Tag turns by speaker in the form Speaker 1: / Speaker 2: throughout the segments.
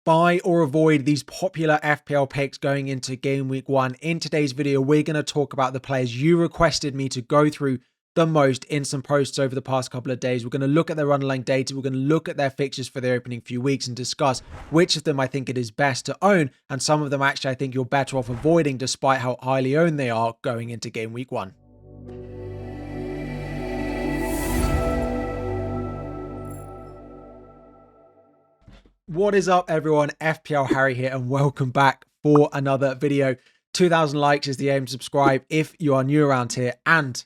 Speaker 1: buy or avoid these popular FPL picks going into game week 1. In today's video, we're going to talk about the players you requested me to go through the most in some posts over the past couple of days. We're going to look at their underlying data. We're going to look at their fixtures for their opening few weeks and discuss which of them I think it is best to own, and some of them actually I think you're better off avoiding despite how highly owned they are going into game week 1. What is up, everyone? FPL Harry here, and welcome back for another video. 2,000 likes is the aim. Subscribe if you are new around here, and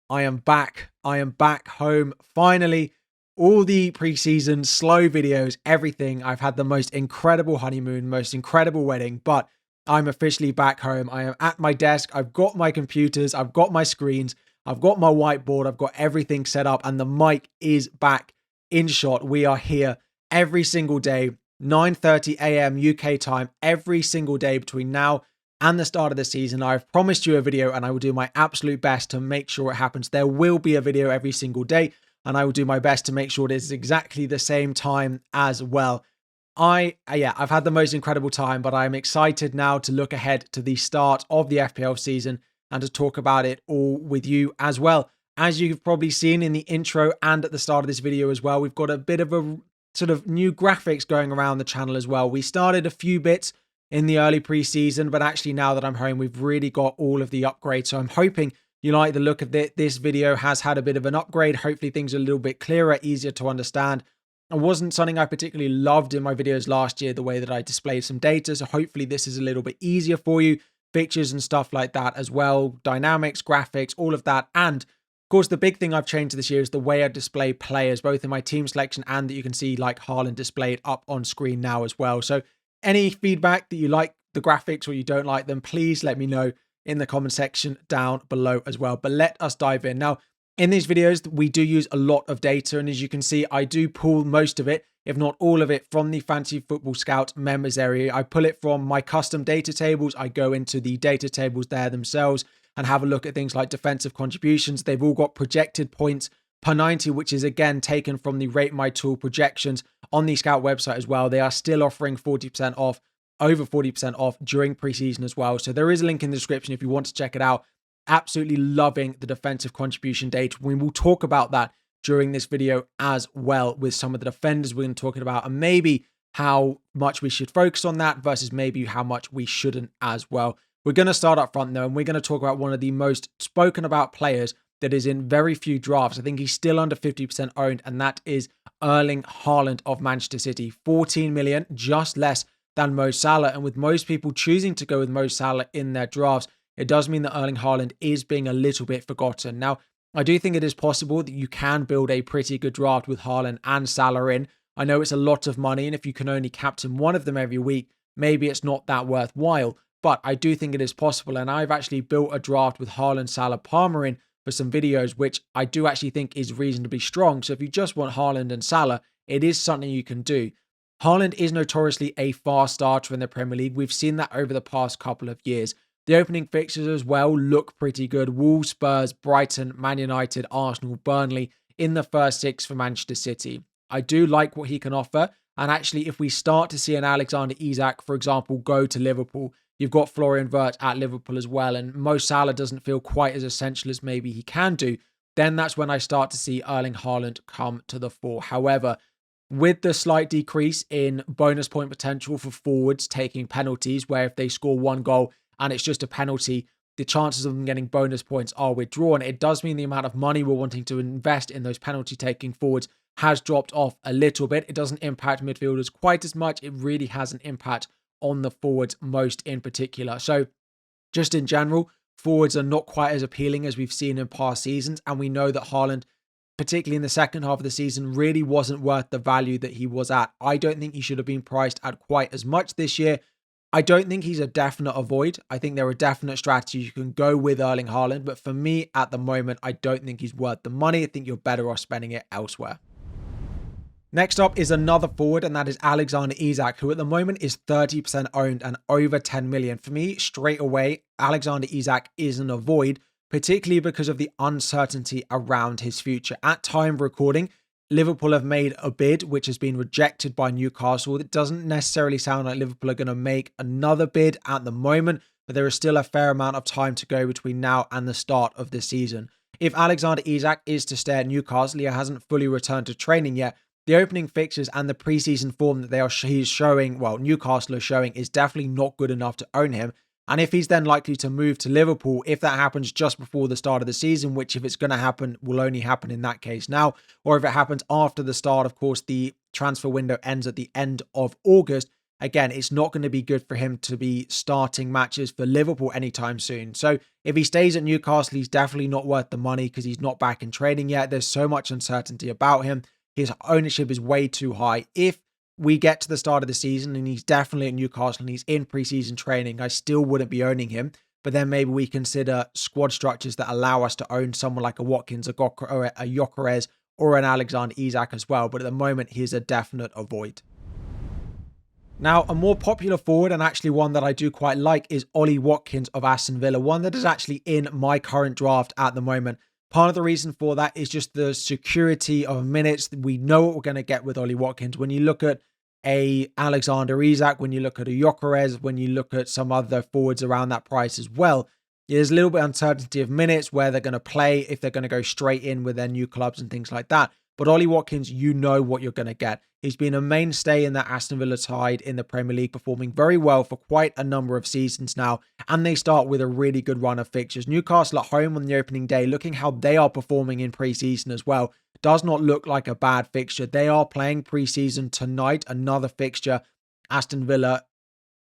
Speaker 1: I am back. I am back home. Finally, all the preseason, slow videos, everything. I've had the most incredible honeymoon, most incredible wedding, but I'm officially back home. I am at my desk. I've got my computers. I've got my screens. I've got my whiteboard. I've got everything set up, and the mic is back in shot. We are here every single day, 9:30 a.m. UK time, every single day between now and the start of the season. I've promised you a video, and I will do my absolute best to make sure it happens. There will be a video every single day, and I will do my best to make sure it is exactly the same time as well. I've had the most incredible time, but I'm excited now to look ahead to the start of the FPL season and to talk about it all with you as well. As you've probably seen in the intro and at the start of this video as well, we've got a bit of a sort of new graphics going around the channel as well. We started a few bits in the early preseason, but actually now that I'm home, we've really got all of the upgrades. So I'm hoping you like the look of it. This video has had a bit of an upgrade. Hopefully things are a little bit clearer, easier to understand. It wasn't something I particularly loved in my videos last year, the way that I displayed some data. So hopefully this is a little bit easier for you. Pictures and stuff like that as well. Dynamics, graphics, all of that. And of course, the big thing I've changed this year is the way I display players, both in my team selection and that you can see like Haaland displayed up on screen now as well. So any feedback that you like the graphics or you don't like them, please let me know in the comment section down below as well. But let us dive in. Now, in these videos, we do use a lot of data. And as you can see, I do pull most of it, if not all of it, from the Fantasy Football Scout members area. I pull it from my custom data tables. I go into the data tables there themselves and have a look at things like defensive contributions. They've all got projected points per 90, which is again taken from the Rate My Tool projections on the Scout website as well. They are still offering 40% off, over 40% off during preseason as well. So there is a link in the description if you want to check it out. Absolutely loving the defensive contribution data. We will talk about that during this video as well with some of the defenders we're going to talk about, and maybe how much we should focus on that versus maybe how much we shouldn't as well. We're going to start up front though, and we're going to talk about one of the most spoken about players that is in very few drafts. I think he's still under 50% owned, and that is Erling Haaland of Manchester City. 14 million, just less than Mo Salah. And with most people choosing to go with Mo Salah in their drafts, it does mean that Erling Haaland is being a little bit forgotten. Now, I do think it is possible that you can build a pretty good draft with Haaland and Salah in. I know it's a lot of money, and if you can only captain one of them every week, maybe it's not that worthwhile. But I do think it is possible, and I've actually built a draft with Haaland, Salah, Palmer in for some videos, which I do actually think is reasonably strong. So if you just want Haaland and Salah, it is something you can do. Haaland is notoriously a fast starter in the Premier League. We've seen that over the past couple of years. The opening fixtures as well look pretty good. Wolves, Spurs, Brighton, Man United, Arsenal, Burnley in the first 6 for Manchester City. I do like what he can offer. And actually, if we start to see an Alexander Isak, for example, go to Liverpool, you've got Florian Wirtz at Liverpool as well, and Mo Salah doesn't feel quite as essential as maybe he can do, then that's when I start to see Erling Haaland come to the fore. However, with the slight decrease in bonus point potential for forwards taking penalties, where if they score one goal and it's just a penalty, the chances of them getting bonus points are withdrawn. It does mean the amount of money we're wanting to invest in those penalty taking forwards has dropped off a little bit. It doesn't impact midfielders quite as much. It really has an impact on the forwards most in particular. So just in general, forwards are not quite as appealing as we've seen in past seasons. And we know that Haaland, particularly in the second half of the season, really wasn't worth the value that he was at. I don't think he should have been priced at quite as much this year. I don't think he's a definite avoid. I think there are definite strategies you can go with Erling Haaland. But for me at the moment, I don't think he's worth the money. I think you're better off spending it elsewhere. Next up is another forward, and that is Alexander Isak, who at the moment is 30% owned and over 10 million. For me, straight away, Alexander Isak is an avoid, particularly because of the uncertainty around his future. At time of recording, Liverpool have made a bid which has been rejected by Newcastle. It doesn't necessarily sound like Liverpool are going to make another bid at the moment, but there is still a fair amount of time to go between now and the start of the season. If Alexander Isak is to stay at Newcastle, he hasn't fully returned to training yet. The opening fixtures and the preseason form that he's showing, well, Newcastle are showing, is definitely not good enough to own him. And if he's then likely to move to Liverpool, if that happens just before the start of the season, which if it's going to happen, will only happen in that case now, or if it happens after the start, of course, the transfer window ends at the end of August, again, it's not going to be good for him to be starting matches for Liverpool anytime soon. So if he stays at Newcastle, he's definitely not worth the money because he's not back in training yet. There's so much uncertainty about him. His ownership is way too high. If we get to the start of the season and he's definitely at Newcastle and he's in preseason training, I still wouldn't be owning him. But then maybe we consider squad structures that allow us to own someone like a Watkins, a Gyokeres, or an Alexander Isak as well. But at the moment, he's a definite avoid. Now, a more popular forward, and actually one that I do quite like, is Ollie Watkins of Aston Villa, one that is actually in my current draft at the moment. Part of the reason for that is just the security of minutes. We know what we're going to get with Ollie Watkins. When you look at a Alexander Isak, when you look at a Gyokeres, when you look at some other forwards around that price as well, there's a little bit of uncertainty of minutes, where they're going to play, if they're going to go straight in with their new clubs and things like that. But Ollie Watkins, you know what you're going to get. He's been a mainstay in that Aston Villa side in the Premier League, performing very well for quite a number of seasons now. And they start with a really good run of fixtures. Newcastle at home on the opening day, looking how they are performing in pre-season as well, does not look like a bad fixture. They are playing pre-season tonight, another fixture, Aston Villa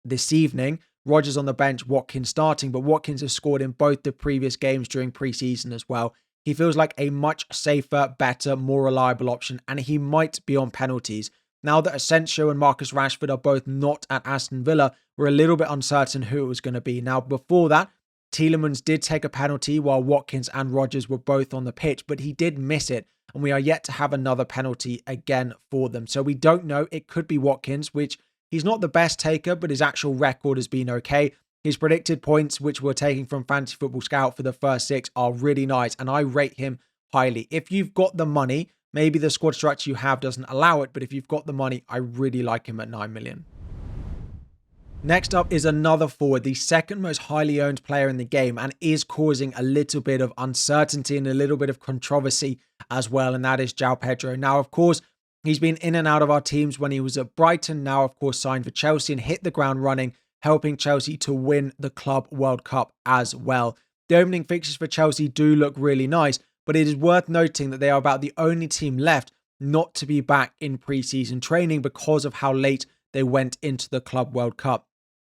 Speaker 1: this evening. Rodgers on the bench, Watkins starting, but Watkins has scored in both the previous games during pre-season as well. He feels like a much safer, better, more reliable option, and he might be on penalties. Now that Asensio and Marcus Rashford are both not at Aston Villa, we're a little bit uncertain who it was going to be. Now, before that, Tielemans did take a penalty while Watkins and Rodgers were both on the pitch, but he did miss it, and we are yet to have another penalty again for them. So we don't know. It could be Watkins, which he's not the best taker, but his actual record has been okay. His predicted points, which we're taking from Fantasy Football Scout for the first 6, are really nice, and I rate him highly. If you've got the money, maybe the squad structure you have doesn't allow it, but if you've got the money, I really like him at 9 million. Next up is another forward, the second most highly owned player in the game, and is causing a little bit of uncertainty and a little bit of controversy as well, and that is Joao Pedro. Now, of course, he's been in and out of our teams when he was at Brighton, now, of course, signed for Chelsea and hit the ground running, helping Chelsea to win the Club World Cup as well. The opening fixtures for Chelsea do look really nice, but it is worth noting that they are about the only team left not to be back in pre-season training because of how late they went into the Club World Cup.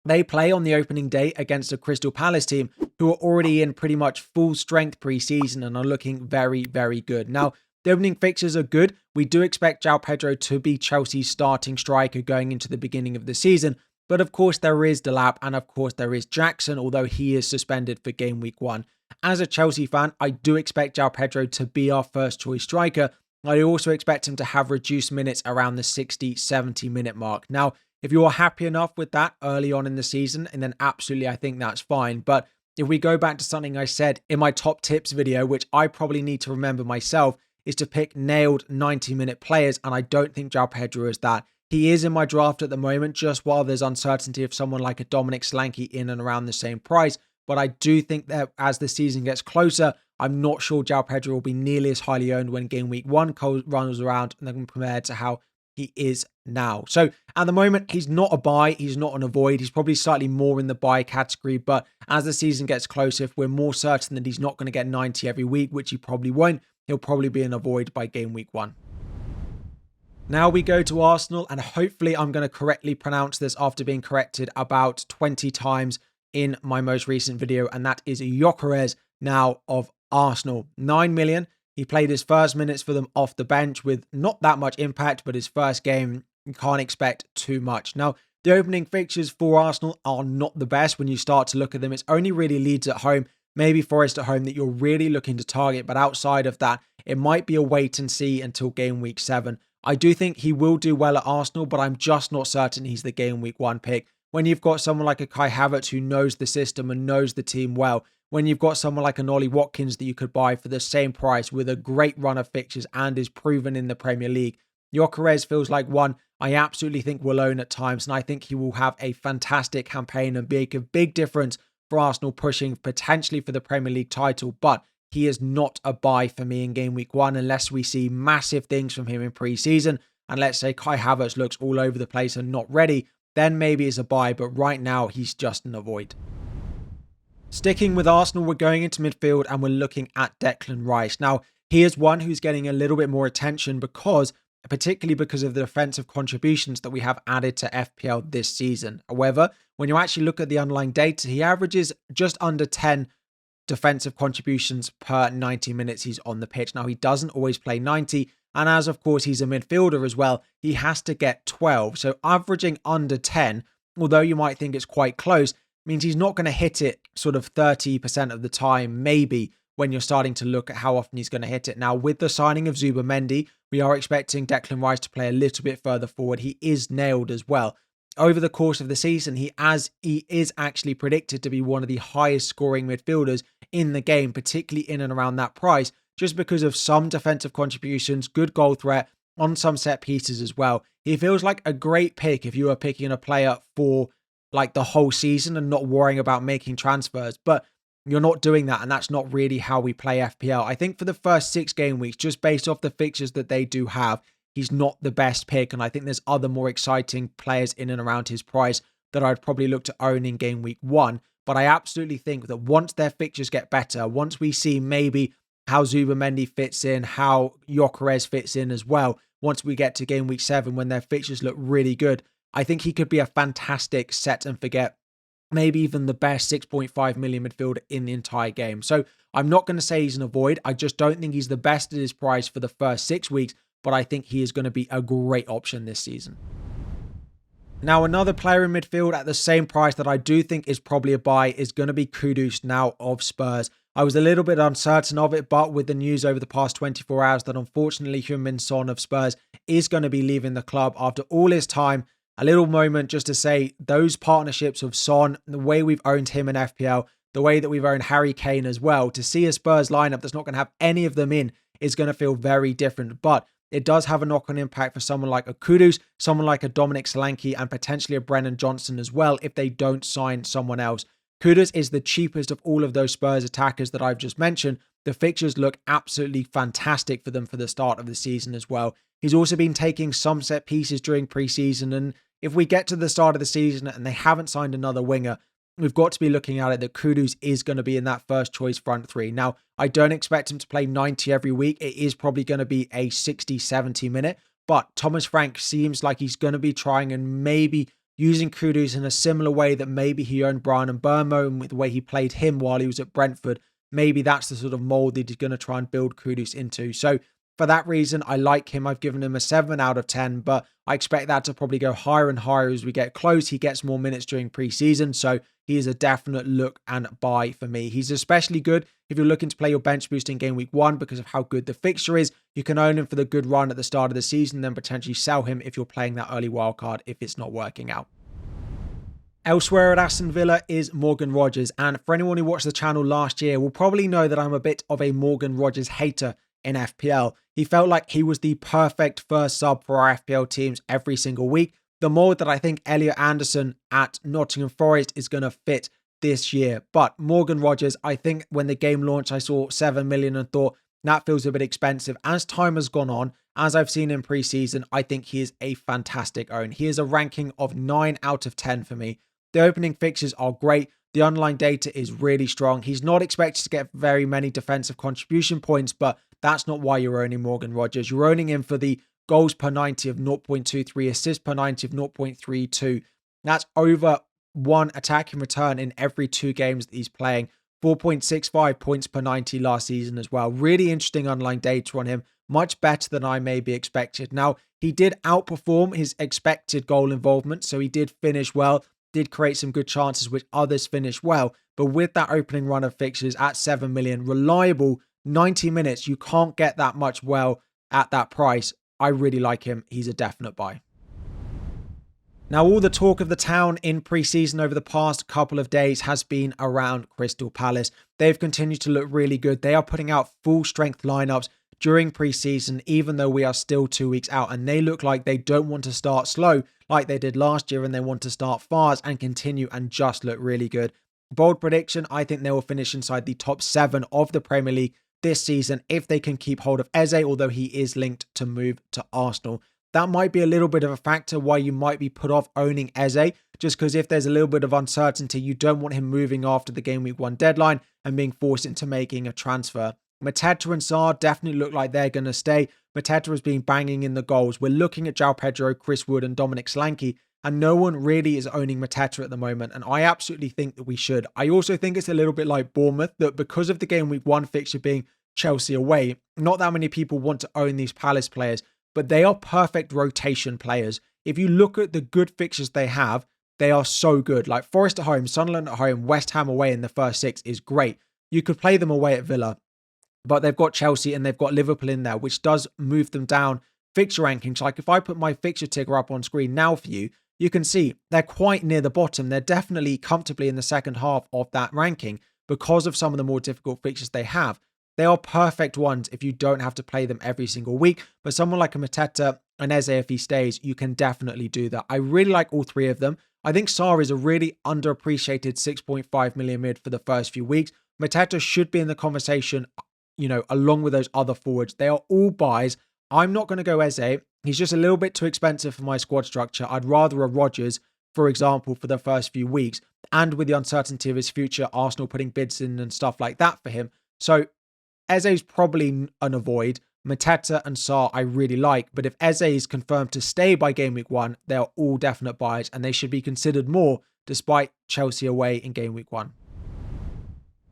Speaker 1: They play on the opening day against a Crystal Palace team who are already in pretty much full strength pre-season and are looking very, very good. Now, the opening fixtures are good. We do expect Joao Pedro to be Chelsea's starting striker going into the beginning of the season. But of course there is Delap and of course there is Jackson, although he is suspended for game week 1. As a Chelsea fan, I do expect Joao Pedro to be our first choice striker. I also expect him to have reduced minutes around the 60-70 minute mark. Now, if you are happy enough with that early on in the season, and then absolutely I think that's fine. But if we go back to something I said in my top tips video, which I probably need to remember myself, is to pick nailed 90-minute players, and I don't think Joao Pedro is that. He is in my draft at the moment, just while there's uncertainty of someone like a Dominic Solanke in and around the same price. But I do think that as the season gets closer, I'm not sure Joao Pedro will be nearly as highly owned when game week 1 runs around and compared to how he is now. So at the moment, he's not a buy. He's not an avoid. He's probably slightly more in the buy category. But as the season gets closer, if we're more certain that he's not going to get 90 every week, which he probably won't, he'll probably be an avoid by game week 1. Now we go to Arsenal, and hopefully I'm going to correctly pronounce this after being corrected about 20 times in my most recent video, and that is Gyokeres now of Arsenal. 9 million. He played his first minutes for them off the bench with not that much impact, but his first game, you can't expect too much. Now, the opening fixtures for Arsenal are not the best when you start to look at them. It's only really Leeds at home, maybe Forest at home that you're really looking to target, but outside of that, it might be a wait and see until game week 7. I do think he will do well at Arsenal, but I'm just not certain he's the game week 1 pick. When you've got someone like a Kai Havertz who knows the system and knows the team well, when you've got someone like an Ollie Watkins that you could buy for the same price with a great run of fixtures and is proven in the Premier League. Gyokeres feels like one I absolutely think will own at times, and I think he will have a fantastic campaign and make a big difference for Arsenal pushing potentially for the Premier League title, but he is not a buy for me in game week 1 unless we see massive things from him in pre-season, and let's say Kai Havertz looks all over the place and not ready, then maybe it's a buy, but right now he's just an avoid. Sticking with Arsenal, we're going into midfield and we're looking at Declan Rice. Now, he is one who's getting a little bit more attention particularly because of the defensive contributions that we have added to FPL this season. However, when you actually look at the underlying data, he averages just under 10 defensive contributions per 90 minutes he's on the pitch. Now, he doesn't always play 90, and as of course he's a midfielder as well, he has to get 12. So averaging under 10, although you might think it's quite close, means he's not going to hit it sort of 30% of the time, maybe, when you're starting to look at how often he's going to hit it. Now, with the signing of Zubimendi, we are expecting Declan Rice to play a little bit further forward. He is nailed as well. Over the course of the season, he is actually predicted to be one of the highest scoring midfielders in the game, particularly in and around that price, just because of some defensive contributions, good goal threat, on some set pieces as well. He feels like a great pick if you are picking a player for like the whole season and not worrying about making transfers, but you're not doing that, and that's not really how we play FPL. I think for the first 6 game weeks, just based off the fixtures that they do have, he's not the best pick, and I think there's other more exciting players in and around his price that I'd probably look to own in game week 1. But I absolutely think that once their fixtures get better, once we see maybe how Zubimendi fits in, how Gyokeres fits in as well, once we get to game week 7 when their fixtures look really good, I think he could be a fantastic set and forget, maybe even the best 6.5 million midfielder in the entire game. So I'm not going to say he's an avoid. I just don't think he's the best at his price for the first 6 weeks, but I think he is going to be a great option this season. Now, another player in midfield at the same price that I do think is probably a buy is going to be Kudus now of Spurs. I was a little bit uncertain of it, but with the news over the past 24 hours that unfortunately Heung-min Son of Spurs is going to be leaving the club after all his time, a little moment just to say those partnerships of Son, the way we've owned him in FPL, the way that we've owned Harry Kane as well, to see a Spurs lineup that's not going to have any of them in is going to feel very different. But it does have a knock-on impact for someone like a Kudus, someone like a Dominic Solanke, and potentially a Brennan Johnson as well if they don't sign someone else. Kudus is the cheapest of all of those Spurs attackers that I've just mentioned. The fixtures look absolutely fantastic for them for the start of the season as well. He's also been taking some set pieces during pre-season, and if we get to the start of the season and they haven't signed another winger, we've got to be looking at it that Kudus is going to be in that first choice front 3. Now, I don't expect him to play 90 every week. It is probably going to be a 60, 70 minute, but Thomas Frank seems like he's going to be trying and maybe using Kudus in a similar way that maybe he owned Brian Mbeumo, and with the way he played him while he was at Brentford. Maybe that's the sort of mold that he's going to try and build Kudus into. So for that reason, I like him. I've given him a 7 out of 10, but I expect that to probably go higher and higher as we get close. He gets more minutes during pre-season, so he is a definite look and buy for me. He's especially good if you're looking to play your bench boost in game week 1 because of how good the fixture is. You can own him for the good run at the start of the season, then potentially sell him if you're playing that early wildcard if it's not working out. Elsewhere at Aston Villa is Morgan Rogers, and for anyone who watched the channel last year will probably know that I'm a bit of a Morgan Rogers hater in FPL. He felt like he was the perfect first sub for our FPL teams every single week. The mold that I think Elliot Anderson at Nottingham Forest is going to fit this year. But Morgan Rogers, I think when the game launched, I saw 7 million and thought that feels a bit expensive. As time has gone on, as I've seen in preseason, I think he is a fantastic own. He is a ranking of 9 out of 10 for me. The opening fixtures are great. The underlying data is really strong. He's not expected to get very many defensive contribution points, but that's not why you're owning Morgan Rogers. You're owning him for the goals per 90 of 0.23, assists per 90 of 0.32. That's over 1 attacking return in every 2 games that he's playing. 4.65 points per 90 last season as well. Really interesting underlying data on him. Much better than I maybe expected. Now, he did outperform his expected goal involvement, so he did finish well. Did create some good chances which others finished well, but with that opening run of fixtures at 7 million, reliable 90 minutes, you can't get that much well at that price. I really like him. He's a definite buy. Now, all the talk of the town in pre-season over the past couple of days has been around Crystal Palace. They've continued to look really good. They are putting out full strength lineups during pre-season, even though we are still 2 weeks out, and they look like they don't want to start slow like they did last year, and they want to start fast and continue and just look really good. Bold prediction, I think they will finish inside the top 7 of the Premier League this season if they can keep hold of Eze, although he is linked to move to Arsenal. That might be a little bit of a factor why you might be put off owning Eze, just because if there's a little bit of uncertainty, you don't want him moving after the game week 1 deadline and being forced into making a transfer. Mateta and Sarr definitely look like they're going to stay. Mateta has been banging in the goals. We're looking at Joao Pedro, Chris Wood and Dominic Solanke, and no one really is owning Mateta at the moment, and I absolutely think that we should. I also think it's a little bit like Bournemouth, that because of the game week 1 fixture being Chelsea away, not that many people want to own these Palace players, but they are perfect rotation players. If you look at the good fixtures they have, they are so good. Like Forest at home, Sunderland at home, West Ham away in the first 6 is great. You could play them away at Villa, but they've got Chelsea and they've got Liverpool in there, which does move them down fixture rankings. Like if I put my fixture ticker up on screen now for you, you can see they're quite near the bottom. They're definitely comfortably in the second half of that ranking because of some of the more difficult fixtures they have. They are perfect ones if you don't have to play them every single week. But someone like a Mateta and Eze, if he stays, you can definitely do that. I really like all 3 of them. I think Sarr is a really underappreciated 6.5 million mid for the first few weeks. Mateta should be in the conversation, along with those other forwards. They are all buys. I'm not going to go Eze. He's just a little bit too expensive for my squad structure. I'd rather a Rodgers, for example, for the first few weeks. And with the uncertainty of his future, Arsenal putting bids in and stuff like that for him. So Eze's probably an avoid. Mateta and Sarr I really like, but if Eze is confirmed to stay by game week 1, they are all definite buys and they should be considered more despite Chelsea away in game week 1.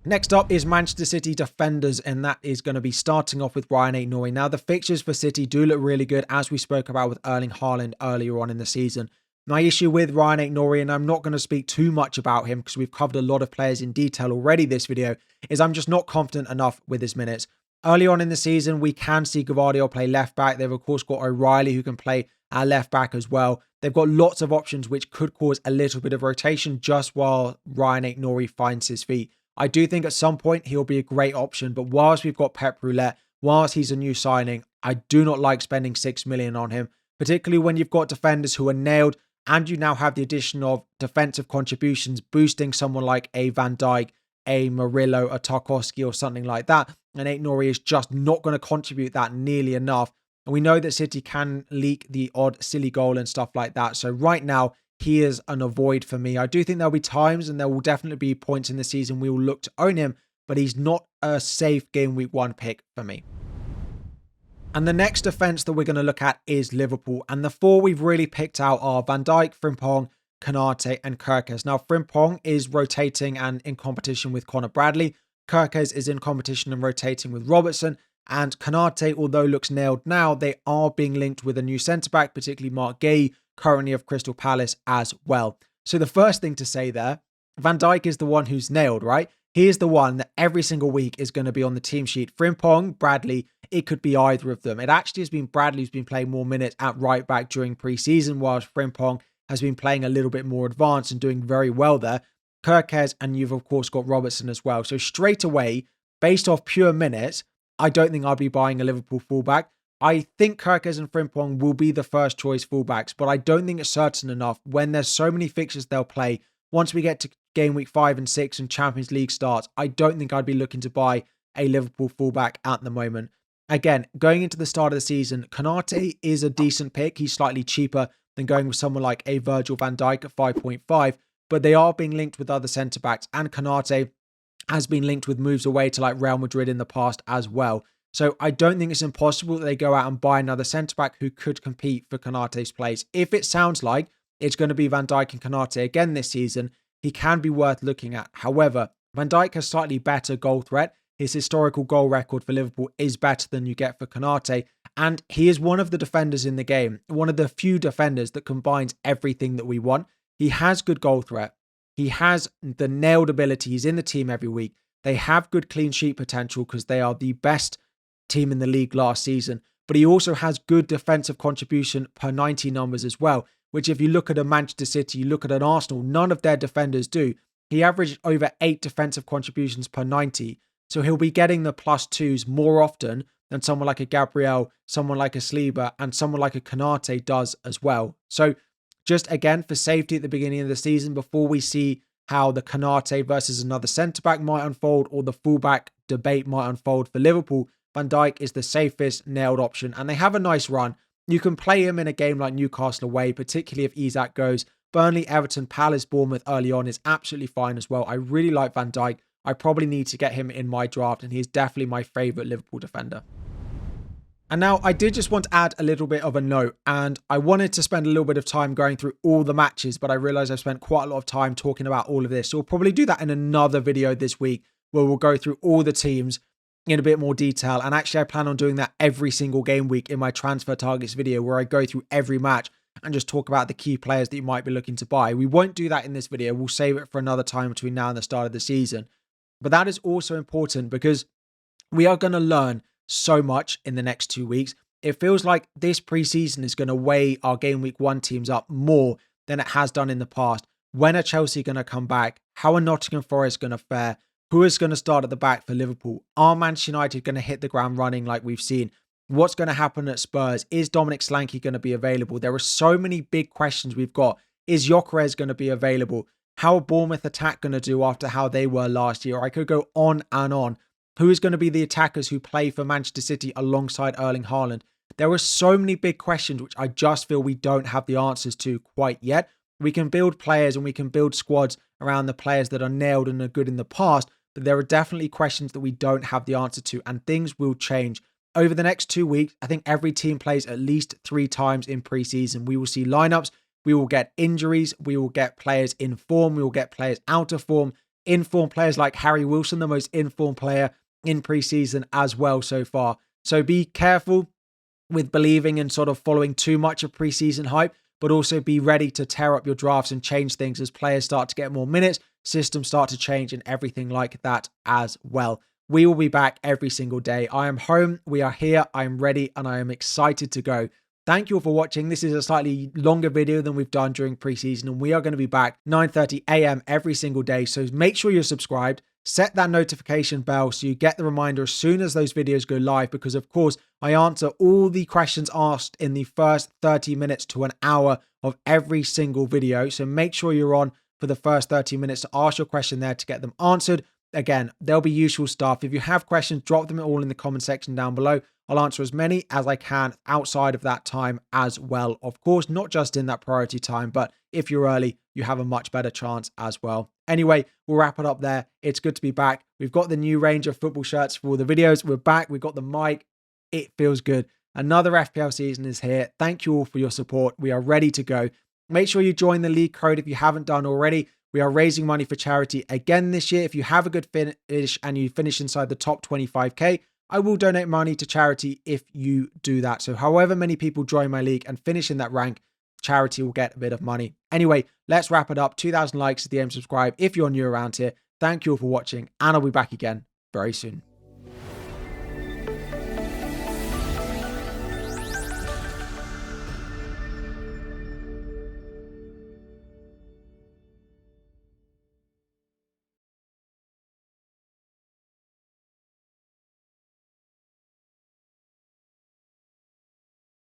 Speaker 1: Next up is Manchester City defenders, and that is going to be starting off with Ryan Ait-Nouri. Now, the fixtures for City do look really good, as we spoke about with Erling Haaland earlier on in the season. My issue with Ryan Ait-Nouri, and I'm not going to speak too much about him because we've covered a lot of players in detail already this video, is I'm just not confident enough with his minutes. Early on in the season, we can see Gvardiol play left back. They've, of course, got O'Reilly who can play at left back as well. They've got lots of options which could cause a little bit of rotation just while Ryan Ait-Nouri finds his feet. I do think at some point he'll be a great option, but whilst we've got Pep Roulette, whilst he's a new signing, I do not like spending 6 million on him, particularly when you've got defenders who are nailed and you now have the addition of defensive contributions boosting someone like a Van Dijk, a Murillo, a Tarkowski or something like that. And Ait-Nouri is just not going to contribute that nearly enough. And we know that City can leak the odd silly goal and stuff like that. So right now, he is an avoid for me. I do think there'll be times and there will definitely be points in the season we will look to own him, but he's not a safe game week 1 pick for me. And the next defence that we're going to look at is Liverpool. And the 4 we've really picked out are Van Dijk, Frimpong, Konate and Gyokeres. Now, Frimpong is rotating and in competition with Connor Bradley. Gyokeres is in competition and rotating with Robertson. And Konate, although looks nailed now, they are being linked with a new centre-back, particularly Mark Guéhi, currently of Crystal Palace as well. So the first thing to say there, Van Dijk is the one who's nailed, right? He is the one that every single week is going to be on the team sheet. Frimpong, Bradley, it could be either of them. It actually has been Bradley who's been playing more minutes at right back during pre-season, whilst Frimpong has been playing a little bit more advanced and doing very well there. Gyokeres, and you've of course got Robertson as well. So straight away, based off pure minutes, I don't think I'd be buying a Liverpool fullback. I think Gyokeres and Frimpong will be the first choice fullbacks, but I don't think it's certain enough when there's so many fixtures they'll play. Once we get to game week 5 and 6 and Champions League starts, I don't think I'd be looking to buy a Liverpool fullback at the moment. Again, going into the start of the season, Konate is a decent pick. He's slightly cheaper than going with someone like a Virgil van Dijk at 5.5, but they are being linked with other centre-backs, and Konate has been linked with moves away to like Real Madrid in the past as well. So I don't think it's impossible that they go out and buy another centre-back who could compete for Konate's place. If it sounds like it's going to be Van Dijk and Konate again this season, he can be worth looking at. However, Van Dijk has slightly better goal threat. His historical goal record for Liverpool is better than you get for Konate, and he is one of the defenders in the game, one of the few defenders that combines everything that we want. He has good goal threat. He has the nailed ability. He's in the team every week. They have good clean sheet potential because they are the best team in the league last season, but he also has good defensive contribution per 90 numbers as well, which if you look at a Manchester City, you look at an Arsenal, none of their defenders do. He averaged over 8 defensive contributions per 90. So he'll be getting the +2s more often than someone like a Gabriel, someone like a Saliba, and someone like a Konate does as well. So just again, for safety at the beginning of the season, before we see how the Konate versus another centre-back might unfold or the fullback debate might unfold for Liverpool, Van Dijk is the safest nailed option, and they have a nice run. You can play him in a game like Newcastle away, particularly if Isak goes. Burnley, Everton, Palace, Bournemouth early on is absolutely fine as well. I really like Van Dijk. I probably need to get him in my draft, and he's definitely my favourite Liverpool defender. And now I did just want to add a little bit of a note, and I wanted to spend a little bit of time going through all the matches, but I realised I've spent quite a lot of time talking about all of this. So we'll probably do that in another video this week where we'll go through all the teams in a bit more detail. And actually I plan on doing that every single game week in my transfer targets video where I go through every match and just talk about the key players that you might be looking to buy. We won't do that in this video. We'll save it for another time between now and the start of the season. But that is also important because we are going to learn so much in the next 2 weeks. It feels like this preseason is going to weigh our game week 1 teams up more than it has done in the past. When are Chelsea going to come back? How are Nottingham Forest going to fare? Who is going to start at the back for Liverpool? Are Manchester United going to hit the ground running like we've seen? What's going to happen at Spurs? Is Dominic Solanke going to be available? There are so many big questions we've got. Is Gyokeres going to be available? How are Bournemouth attack going to do after how they were last year? I could go on and on. Who is going to be the attackers who play for Manchester City alongside Erling Haaland? There are so many big questions which I just feel we don't have the answers to quite yet. We can build players and we can build squads around the players that are nailed and are good in the past, but there are definitely questions that we don't have the answer to, and things will change. Over the next 2 weeks, I think every team plays at least 3 times in preseason. We will see lineups, we will get injuries, we will get players in form, we will get players out of form, in-form players like Harry Wilson, the most in-form player in preseason as well so far. So be careful with believing and sort of following too much of preseason hype, but also be ready to tear up your drafts and change things as players start to get more minutes, systems start to change and everything like that as well. We will be back every single day. I am home, we are here, I am ready, and I am excited to go. Thank you all for watching. This is a slightly longer video than we've done during preseason, and we are going to be back 9:30 a.m. every single day. So make sure you're subscribed. Set that notification bell so you get the reminder as soon as those videos go live, because of course I answer all the questions asked in the first 30 minutes to an hour of every single video. So make sure you're on for the first 30 minutes to ask your question there to get them answered. Again, there'll be useful stuff. If you have questions, drop them all in the comment section down below. I'll answer as many as I can outside of that time as well. Of course, not just in that priority time, but if you're early, you have a much better chance as well. Anyway, we'll wrap it up there. It's good to be back. We've got the new range of football shirts for all the videos. We're back. We've got the mic. It feels good. Another FPL season is here. Thank you all for your support. We are ready to go. Make sure you join the league code if you haven't done already. We are raising money for charity again this year. If you have a good finish and you finish inside the top 25k, I will donate money to charity if you do that. So however many people join my league and finish in that rank, charity will get a bit of money. Anyway, let's wrap it up. 2,000 likes is the aim. Subscribe if you're new around here. Thank you all for watching, and I'll be back again very soon.